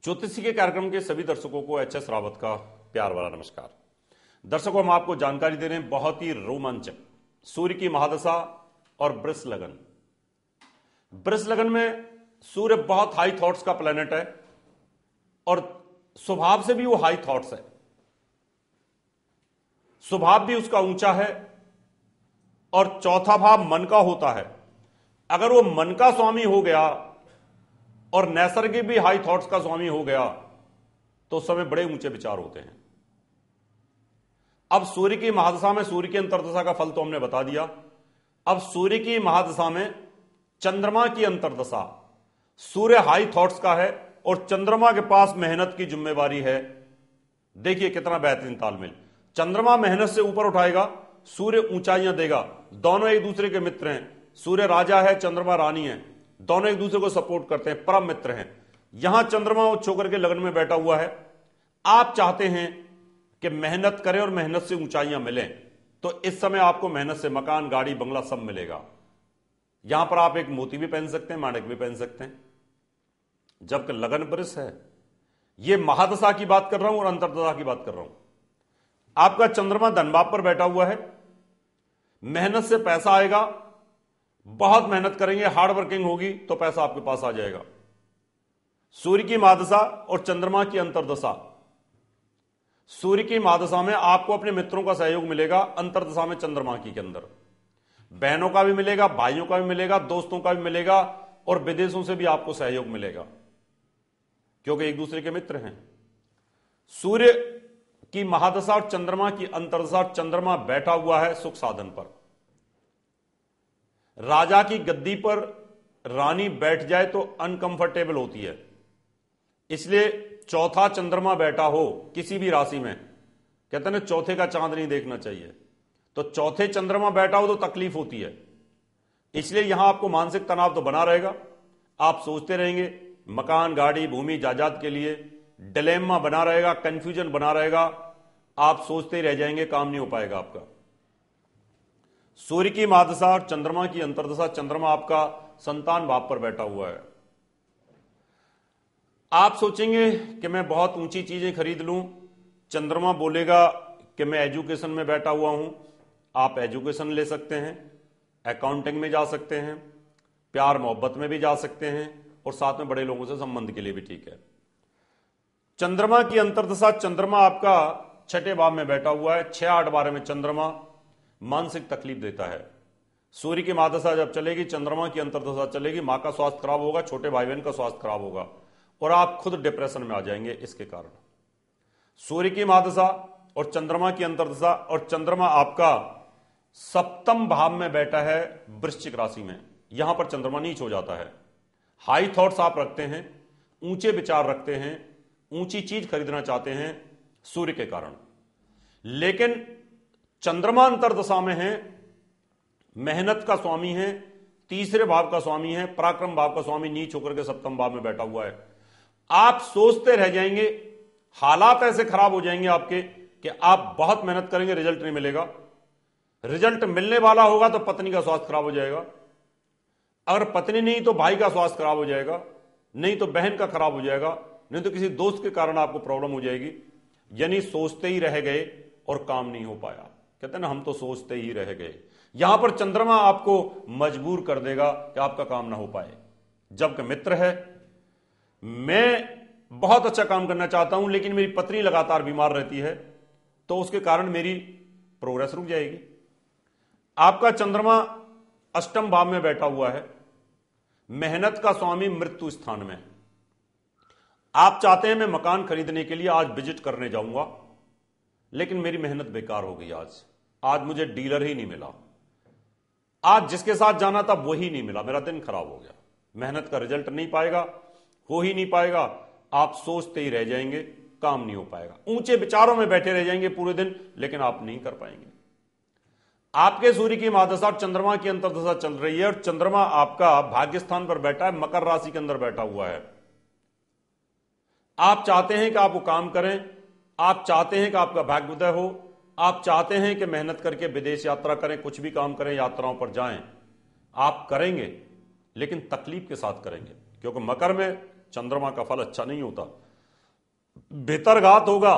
ज्योतिषी के कार्यक्रम के सभी दर्शकों को एच.एस. रावत का प्यार वाला नमस्कार। दर्शकों, हम आपको जानकारी दे रहे हैं बहुत ही रोमांचक सूर्य की महादशा और वृष लगन। वृष लगन में सूर्य बहुत हाई थॉट्स का प्लेनेट है और स्वभाव से भी वो हाई थॉट्स है, स्वभाव भी उसका ऊंचा है और चौथा भाव मन का होता है। अगर वो मन का स्वामी हो गया और नैसर्गिक भी हाई थॉट्स का स्वामी हो गया तो उस समय बड़े ऊंचे विचार होते हैं। अब सूर्य की महादशा में सूर्य की अंतर्दशा का फल तो हमने बता दिया। अब सूर्य की महादशा में चंद्रमा की अंतर्दशा, सूर्य हाई थॉट्स का है और चंद्रमा के पास मेहनत की जिम्मेवारी है। देखिए कितना बेहतरीन तालमेल। चंद्रमा मेहनत से ऊपर उठाएगा, सूर्य ऊंचाइयां देगा। दोनों एक दूसरे के मित्र हैं, सूर्य राजा है, चंद्रमा रानी है, दोनों एक दूसरे को सपोर्ट करते हैं, परम मित्र हैं। यहां चंद्रमा उच्च होकर के लगन में बैठा हुआ है। आप चाहते हैं कि मेहनत करें और मेहनत से ऊंचाइयां मिलें, तो इस समय आपको मेहनत से मकान, गाड़ी, बंगला सब मिलेगा। यहां पर आप एक मोती भी पहन सकते हैं, माणिक भी पहन सकते हैं। जबकि लगन वृष है, यह महादशा की बात कर रहा हूं और अंतर्दशा की बात कर रहा हूं। आपका चंद्रमा धनभाव पर बैठा हुआ है, मेहनत से पैसा आएगा, बहुत मेहनत करेंगे, हार्ड वर्किंग होगी तो पैसा आपके पास आ जाएगा। सूर्य की महादशा और चंद्रमा की अंतर्दशा। सूर्य की महादशा में आपको अपने मित्रों का सहयोग मिलेगा, अंतर्दशा में चंद्रमा की के अंदर बहनों का भी मिलेगा, भाइयों का भी मिलेगा, दोस्तों का भी मिलेगा और विदेशों से भी आपको सहयोग मिलेगा क्योंकि एक दूसरे के मित्र हैं। सूर्य की महादशा और चंद्रमा की अंतर्दशा, चंद्रमा बैठा हुआ है सुख साधन पर। राजा की गद्दी पर रानी बैठ जाए तो अनकंफर्टेबल होती है, इसलिए चौथा चंद्रमा बैठा हो किसी भी राशि में, कहते हैं ना चौथे का चांद नहीं देखना चाहिए, तो चौथे चंद्रमा बैठा हो तो तकलीफ होती है। इसलिए यहां आपको मानसिक तनाव तो बना रहेगा, आप सोचते रहेंगे मकान, गाड़ी, भूमि, जायदाद के लिए, डिलेमा बना रहेगा, कंफ्यूजन बना रहेगा, आप सोचते ही रह जाएंगे, काम नहीं हो पाएगा आपका। सूर्य की महादशा और चंद्रमा की अंतर्दशा, चंद्रमा आपका संतान भाव पर बैठा हुआ है। आप सोचेंगे कि मैं बहुत ऊंची चीजें खरीद लूं, चंद्रमा बोलेगा कि मैं एजुकेशन में बैठा हुआ हूं। आप एजुकेशन ले सकते हैं, अकाउंटिंग में जा सकते हैं, प्यार मोहब्बत में भी जा सकते हैं और साथ में बड़े लोगों से संबंध के लिए भी ठीक है। चंद्रमा की अंतर्दशा, चंद्रमा आपका छठे भाव में बैठा हुआ है, 6-8-12 में चंद्रमा मानसिक तकलीफ देता है। सूर्य की महादशा जब चलेगी, चंद्रमा की अंतर्दशा चलेगी, मां का स्वास्थ्य खराब होगा, छोटे भाई बहन का स्वास्थ्य खराब होगा और आप खुद डिप्रेशन में आ जाएंगे इसके कारण। सूर्य की महादशा और चंद्रमा की अंतर्दशा, और चंद्रमा आपका सप्तम भाव में बैठा है वृश्चिक राशि में। यहां पर चंद्रमा नीच हो जाता है। हाई थॉट्स आप रखते हैं, ऊंचे विचार रखते हैं, ऊंची चीज खरीदना चाहते हैं सूर्य के कारण, लेकिन चंद्रमा अंतर्दशा में है, मेहनत का स्वामी है, तीसरे भाव का स्वामी है, पराक्रम भाव का स्वामी नीच होकर के सप्तम भाव में बैठा हुआ है। आप सोचते रह जाएंगे, हालात ऐसे खराब हो जाएंगे आपके कि आप बहुत मेहनत करेंगे, रिजल्ट नहीं मिलेगा। रिजल्ट मिलने वाला होगा तो पत्नी का स्वास्थ्य खराब हो जाएगा, अगर पत्नी नहीं तो भाई का स्वास्थ्य खराब हो जाएगा, नहीं तो बहन का खराब हो जाएगा, नहीं तो किसी दोस्त के कारण आपको प्रॉब्लम हो जाएगी। यानी सोचते ही रह गए और काम नहीं हो पाया। कहते हैं ना, हम तो सोचते ही रह गए। यहां पर चंद्रमा आपको मजबूर कर देगा कि आपका काम ना हो पाए। जबकि मित्र है, मैं बहुत अच्छा काम करना चाहता हूं लेकिन मेरी पत्नी लगातार बीमार रहती है तो उसके कारण मेरी प्रोग्रेस रुक जाएगी। आपका चंद्रमा अष्टम भाव में बैठा हुआ है, मेहनत का स्वामी मृत्यु स्थान में। आप चाहते हैं मैं मकान खरीदने के लिए आज विजिट करने जाऊंगा लेकिन मेरी मेहनत बेकार हो गई, आज मुझे डीलर ही नहीं मिला, आज जिसके साथ जाना था वही नहीं मिला, मेरा दिन खराब हो गया, मेहनत का रिजल्ट नहीं पाएगा, हो ही नहीं पाएगा। आप सोचते ही रह जाएंगे, काम नहीं हो पाएगा, ऊंचे विचारों में बैठे रह जाएंगे पूरे दिन, लेकिन आप नहीं कर पाएंगे। आपके सूर्य की महादशा और चंद्रमा की अंतर्दशा चल रही है और चंद्रमा आपका भाग्य स्थान पर बैठा है, मकर राशि के अंदर बैठा हुआ है। आप चाहते हैं कि आप वो काम करें, आप चाहते हैं कि आपका भाग्योदय हो, आप चाहते हैं कि मेहनत करके विदेश यात्रा करें, कुछ भी काम करें, यात्राओं पर जाएं, आप करेंगे लेकिन तकलीफ के साथ करेंगे, क्योंकि मकर में चंद्रमा का फल अच्छा नहीं होता। बेतरघात होगा,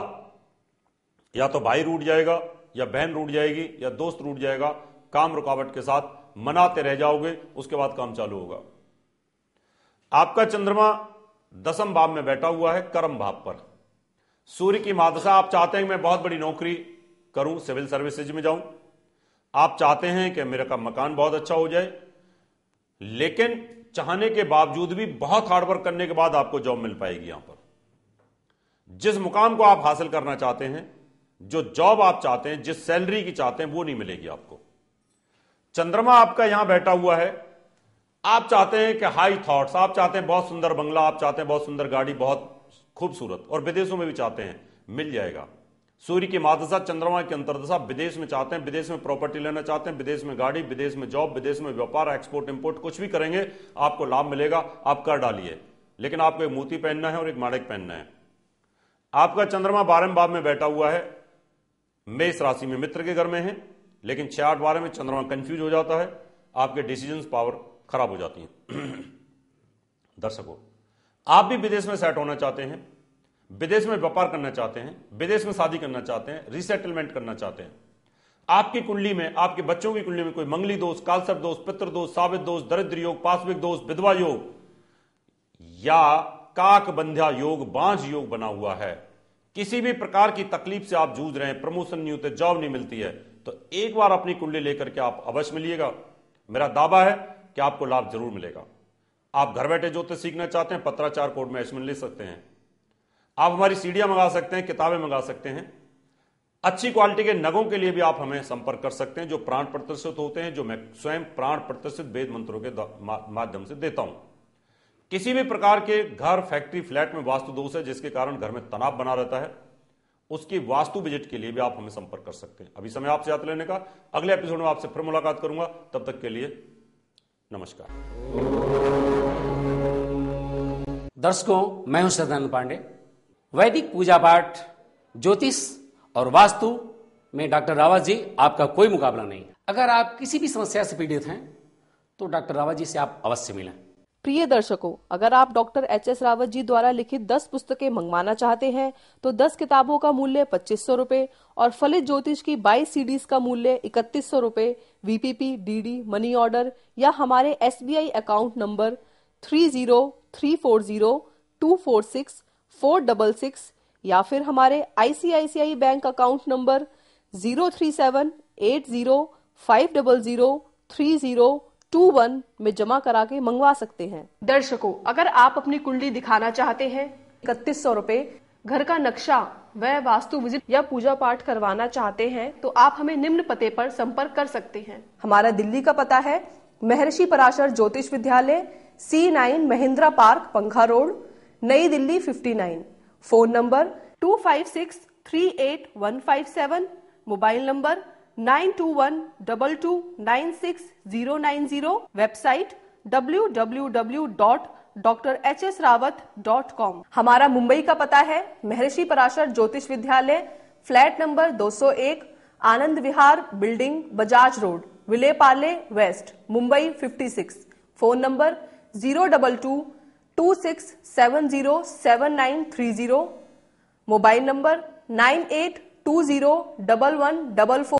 या तो भाई रूठ जाएगा, या बहन रूठ जाएगी, या दोस्त रूठ जाएगा, काम रुकावट के साथ मनाते रह जाओगे, उसके बाद काम चालू होगा। आपका चंद्रमा 10वें भाव में बैठा हुआ है, कर्म भाव पर। सूर्य की महादशा, आप चाहते हैं कि मैं बहुत बड़ी नौकरी करूं, सिविल सर्विसेज में जाऊं, आप चाहते हैं कि मेरा का मकान बहुत अच्छा हो जाए, लेकिन चाहने के बावजूद भी बहुत हार्डवर्क करने के बाद आपको जॉब मिल पाएगी। यहां पर जिस मुकाम को आप हासिल करना चाहते हैं, जो जॉब आप चाहते हैं, जिस सैलरी की चाहते हैं, वो नहीं मिलेगी आपको। चंद्रमा आपका यहां बैठा हुआ है, आप चाहते हैं कि हाई थॉट्स, आप चाहते हैं बहुत सुंदर बंगला, आप चाहते हैं बहुत सुंदर गाड़ी, बहुत खूबसूरत, और विदेशों में भी चाहते हैं, मिल जाएगा। सूर्य की महादशा, चंद्रमा की अंतर्दशा, विदेश में चाहते हैं, विदेश में प्रॉपर्टी लेना चाहते हैं, विदेश में गाड़ी, विदेश में जॉब, विदेश में व्यापार, एक्सपोर्ट इंपोर्ट, कुछ भी करेंगे आपको लाभ मिलेगा। आप कर डालिए, लेकिन आपको एक मोती पहनना है और एक माणिक पहनना है। आपका चंद्रमा 12वें भाव में बैठा हुआ है, मेष राशि में, मित्र के घर में है, लेकिन 6, 8, 12 में चंद्रमा कंफ्यूज हो जाता है, आपके डिसीजन पावर खराब हो जाती है। दर्शकों, आप भी विदेश में सेट होना चाहते हैं, विदेश में व्यापार करना चाहते हैं, विदेश में शादी करना चाहते हैं, रीसेटलमेंट करना चाहते हैं, आपकी कुंडली में, आपके बच्चों की कुंडली में कोई मंगली दोष, कालसर्प दोष, पितृ दोष, सावित दोष, दरिद्र योग, पाशविक दोष, विधवा योग या काक बंध्या योग, बांझ योग बना हुआ है, किसी भी प्रकार की तकलीफ से आप जूझ रहे हैं, प्रमोशन नहीं होते, जॉब नहीं मिलती है, तो एक बार अपनी कुंडली लेकर के आप अवश्य मिलिएगा। मेरा दावा है कि आपको लाभ जरूर मिलेगा। आप घर बैठे ज्योतिष सीखना चाहते हैं, पत्राचार कोड में एसमें ले सकते हैं। आप हमारी सीढ़ियां मंगा सकते हैं, किताबें मंगा सकते हैं। अच्छी क्वालिटी के नगों के लिए भी आप हमें संपर्क कर सकते हैं, जो प्राण प्रतिष्ठित होते हैं, जो मैं स्वयं प्राण प्रतिष्ठित वेद मंत्रों के माध्यम से देता हूं। किसी भी प्रकार के घर, फैक्ट्री, फ्लैट में वास्तु दोष है, जिसके कारण घर में तनाव बना रहता है, उसकी वास्तु विजिट के लिए भी आप हमें संपर्क कर सकते हैं। अभी समय आपसे याद लेने का, अगले एपिसोड में आपसे फिर मुलाकात करूंगा। तब तक के लिए नमस्कार। दर्शकों, मैं हूं सदानंद पांडे। वैदिक पूजा पाठ, ज्योतिष और वास्तु में डॉक्टर रावत जी आपका कोई मुकाबला नहीं। अगर आप किसी भी समस्या से पीड़ित हैं तो डॉक्टर रावत जी से आप अवश्य मिलें। प्रिय दर्शकों, अगर आप डॉक्टर HS रावत जी द्वारा लिखित 10 पुस्तकें मंगवाना चाहते हैं तो 10 किताबों का मूल्य 2500 रुपए और फलित ज्योतिष की 22 CDs का मूल्य 3100 रुपए VPP, DD, मनी ऑर्डर या हमारे SBI अकाउंट नंबर 303402464666 या फिर हमारे ICICI बैंक अकाउंट नंबर 03780500302 में जमा करा के मंगवा सकते हैं। दर्शकों, अगर आप अपनी कुंडली दिखाना चाहते हैं, 3100 रुपए, घर का नक्शा व वास्तु विजिट या पूजा पाठ करवाना चाहते हैं तो आप हमें निम्न पते पर संपर्क कर सकते हैं। हमारा दिल्ली का पता है महर्षि पराशर ज्योतिष विद्यालय, C9 महिंद्रा पार्क, पंखा रोड, नई Delhi 59। Phone number 25638157, mobile number 9212296090, website www.drhsrawat.com। हमारा मुंबई का पता है महर्षि Parashar Jyotish Vidyalaya, flat number 201, Anand Vihar building, Bajaj road, Vile Parle west, Mumbai 56। Phone number 02226707930, mobile number 98201144।